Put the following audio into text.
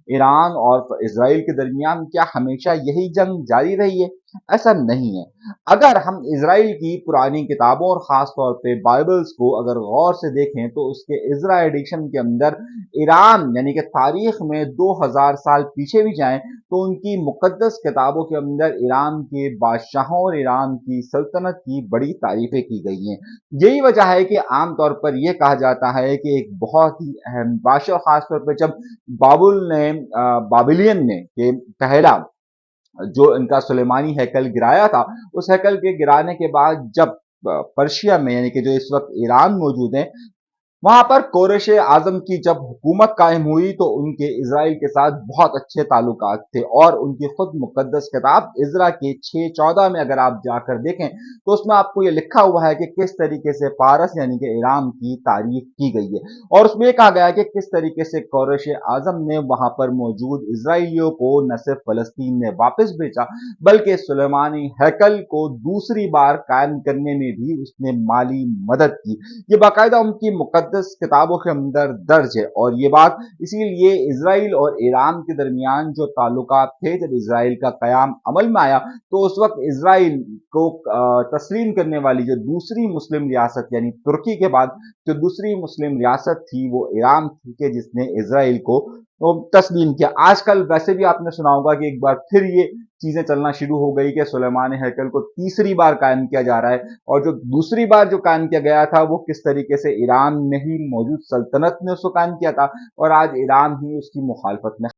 ایران اور اسرائیل کے درمیان کیا ہمیشہ یہی جنگ جاری رہی ہے؟ ایسا نہیں ہے۔ اگر ہم اسرائیل کی پرانی کتابوں اور خاص طور پہ بائبلز کو اگر غور سے دیکھیں تو اس کے عزرا ایڈیشن کے اندر ایران یعنی کہ تاریخ میں 2000 سال پیچھے بھی جائیں تو ان کی مقدس کتابوں کے اندر ایران کے بادشاہوں اور ایران کی سلطنت کی بڑی تعریفیں کی گئی ہیں۔ یہی وجہ ہے کہ عام طور پر یہ کہا جاتا ہے کہ ایک بہت ہی اہم بادشاہ، خاص طور پہ جب بابلین نے کہ پہلا جو ان کا سلیمانی ہیکل گرایا تھا، اس ہیکل کے گرانے کے بعد جب پرشیا میں یعنی کہ جو اس وقت ایران موجود ہے، وہاں پر کورش اعظم کی جب حکومت قائم ہوئی تو ان کے اسرائیل کے ساتھ بہت اچھے تعلقات تھے، اور ان کی خود مقدس کتاب عزرا کے 6:14 میں اگر آپ جا کر دیکھیں تو اس میں آپ کو یہ لکھا ہوا ہے کہ کس طریقے سے پارس یعنی کہ ایران کی تعریف کی گئی ہے، اور اس میں یہ کہا گیا ہے کہ کس طریقے سے کورش اعظم نے وہاں پر موجود اسرائیلیوں کو نہ صرف فلسطین میں واپس بھیجا بلکہ سلیمانی ہیکل کو دوسری بار قائم کرنے میں بھی اس نے مالی مدد کی۔ یہ باقاعدہ ان کی مقدس کتابوں کے اندر درج ہے، اور یہ بات اسی لیے اسرائیل اور ایران کے درمیان جو تعلقات تھے، جب اسرائیل کا قیام عمل میں آیا تو اس وقت اسرائیل کو تسلیم کرنے والی جو دوسری مسلم ریاست یعنی ترکی کے بعد جو دوسری مسلم ریاست تھی وہ ایران تھی، کہ جس نے اسرائیل کو تسلیم کیا۔ آج کل ویسے بھی آپ نے سنا ہوگا کہ ایک بار پھر یہ چیزیں چلنا شروع ہو گئی کہ سلیمان ہیکل کو تیسری بار قائم کیا جا رہا ہے، اور جو دوسری بار جو قائم کیا گیا تھا وہ کس طریقے سے ایران میں ہی موجود سلطنت نے اس کو قائم کیا تھا، اور آج ایران ہی اس کی مخالفت میں